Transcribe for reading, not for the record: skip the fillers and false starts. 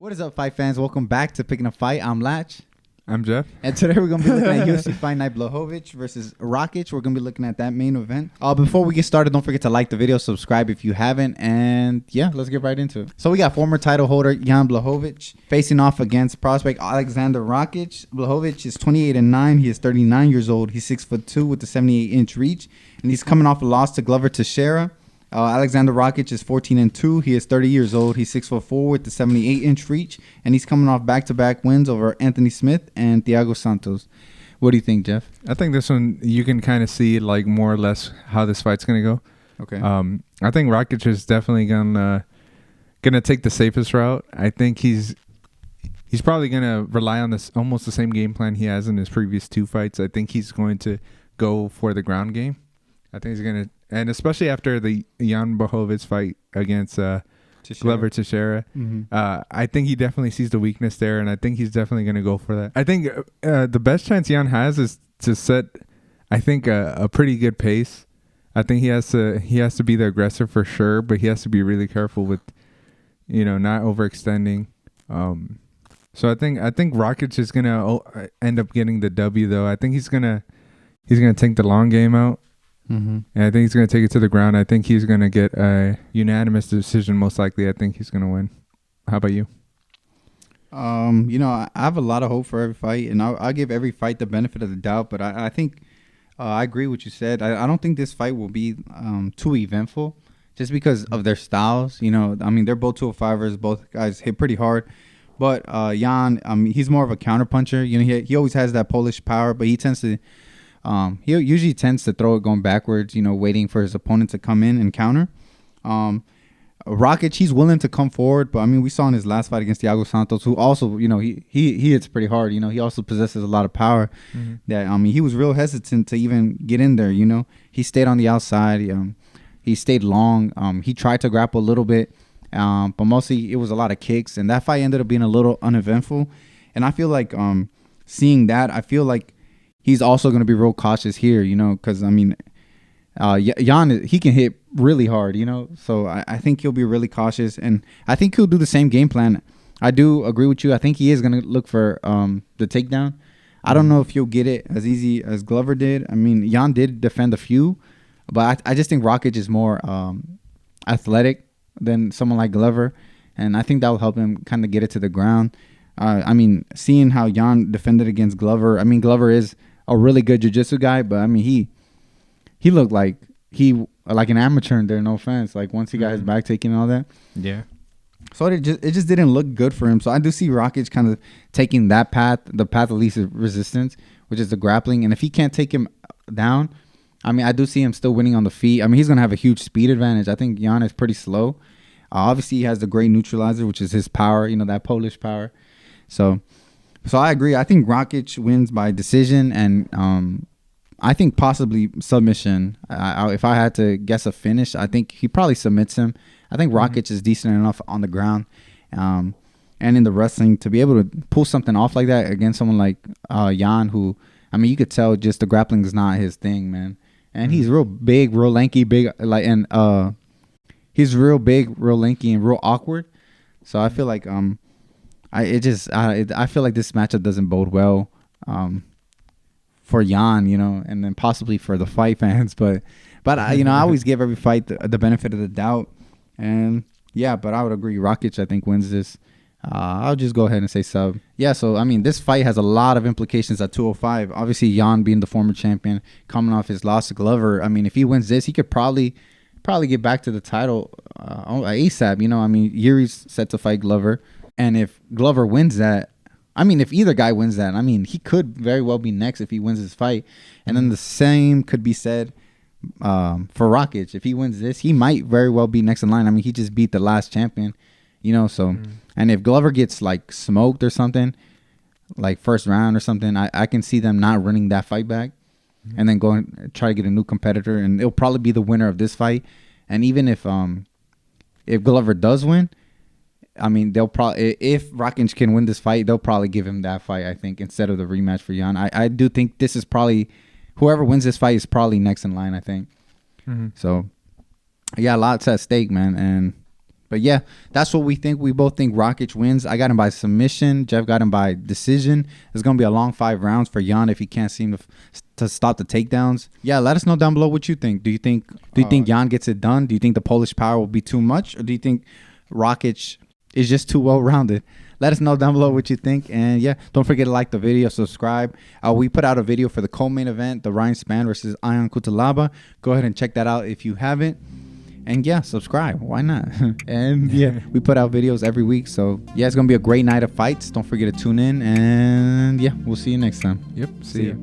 What is up, fight fans? Welcome back to Picking a Fight. I'm Lach. I'm Jeff. And today we're going to be looking at UFC Fight Night Blachowicz versus Rakic. We're going to be looking at that main event. Before we get started, don't forget to like the video, subscribe if you haven't, and yeah, let's get right into it. So we got former title holder Jan Blachowicz facing off against prospect Aleksandar Rakic. Blachowicz is 28-9. He is 39 years old. He's 6'2" with a 78-inch reach, and he's coming off a loss to Glover Texiera. Aleksandar Rakic is 14-2. He is 30 years old. He's 6'4" with the 78-inch reach, and he's coming off back-to-back wins over Anthony Smith and Thiago Santos. What do you think, Jeff? I think this one you can kind of see like more or less how this fight's gonna go. Okay. I think Rakic is definitely gonna take the safest route. I think he's probably gonna rely on this almost the same game plan he has in his previous two fights. I think he's going to go for the ground game. I think he's gonna. And especially after the Jan Blachowicz fight against Glover Texiera, I think he definitely sees the weakness there, and I think he's definitely going to go for that. I think the best chance Jan has is to set, I think, a pretty good pace. I think he has to be the aggressor for sure, but he has to be really careful with, not overextending. So I think Rakic is going to end up getting the W, though. I think he's gonna take the long game out. And I think he's going to take it to the ground. I think he's going to get a unanimous decision, most likely. I think he's going to win. How about you? I have a lot of hope for every fight, and I'll give every fight the benefit of the doubt. But I think I agree with what you said. I don't think this fight will be too eventful just because of their styles. They're both 205ers. Both guys hit pretty hard. But Jan, he's more of a counterpuncher. He always has that Polish power, but he tends to... he usually tends to throw it going backwards, waiting for his opponent to come in and counter. Rakic, he's willing to come forward, but we saw in his last fight against Thiago Santos, who also, he hits pretty hard. He also possesses a lot of power. That he was real hesitant to even get in there. He stayed on the outside. He stayed long. He tried to grapple a little bit, but mostly it was a lot of kicks, and that fight ended up being a little uneventful. And I feel like seeing that, I feel like he's also going to be real cautious here, because, Jan, he can hit really hard, So I think he'll be really cautious, and I think he'll do the same game plan. I do agree with you. I think he is going to look for the takedown. I don't know if he'll get it as easy as Glover did. Jan did defend a few, but I just think Rakic is more athletic than someone like Glover, and I think that will help him kind of get it to the ground. Seeing how Jan defended against Glover, Glover is a really good jiu-jitsu guy, but he looked like an amateur in there, no offense. Like once he got his back taken and all that. Yeah. So it just didn't look good for him. So I do see Rakic kind of taking that path, the path of least resistance, which is the grappling. And if he can't take him down, I do see him still winning on the feet. He's gonna have a huge speed advantage. I think Jan is pretty slow. Obviously he has the great neutralizer, which is his power, that Polish power. So I agree. I think Rakic wins by decision, and I think possibly submission. If I had to guess a finish, I think he probably submits him. I think Rakic is decent enough on the ground and in the wrestling to be able to pull something off like that against someone like Jan, who, you could tell just the grappling is not his thing, man. And he's real big, real lanky, he's real big, real lanky, and real awkward. So I feel like I feel like this matchup doesn't bode well for Jan, and then possibly for the fight fans. But I always give every fight the benefit of the doubt. And yeah, but I would agree. Rakic, I think, wins this. I'll just go ahead and say sub. Yeah, so this fight has a lot of implications at 205. Obviously, Jan being the former champion, coming off his loss to Glover. If he wins this, he could probably get back to the title ASAP. Yuri's set to fight Glover. And if Glover wins that, if either guy wins that, he could very well be next if he wins his fight. And then the same could be said for Rakic. If he wins this, he might very well be next in line. He just beat the last champion, so. And if Glover gets like smoked or something, like first round or something, I can see them not running that fight back and then go and try to get a new competitor. And it'll probably be the winner of this fight. And even if Glover does win, they'll probably, if Rakic can win this fight, they'll probably give him that fight, I think, instead of the rematch for Jan. I do think this is probably, whoever wins this fight is probably next in line, I think. So, yeah, lots at stake, man. But yeah, that's what we think. We both think Rakic wins. I got him by submission. Jeff got him by decision. It's going to be a long 5 rounds for Jan if he can't seem to stop the takedowns. Yeah, let us know down below what you think. Do you think Jan gets it done? Do you think the Polish power will be too much? Or do you think Rakic is just too well-rounded? Let us know down below what you think. And yeah, don't forget to like the video, subscribe. We put out a video for the co-main event, the Ryan Spann versus Ion Cutelaba. Go ahead and check that out if you haven't. And yeah, subscribe. Why not? And yeah, we put out videos every week. So yeah, it's going to be a great night of fights. Don't forget to tune in. And yeah, we'll see you next time. Yep. See ya.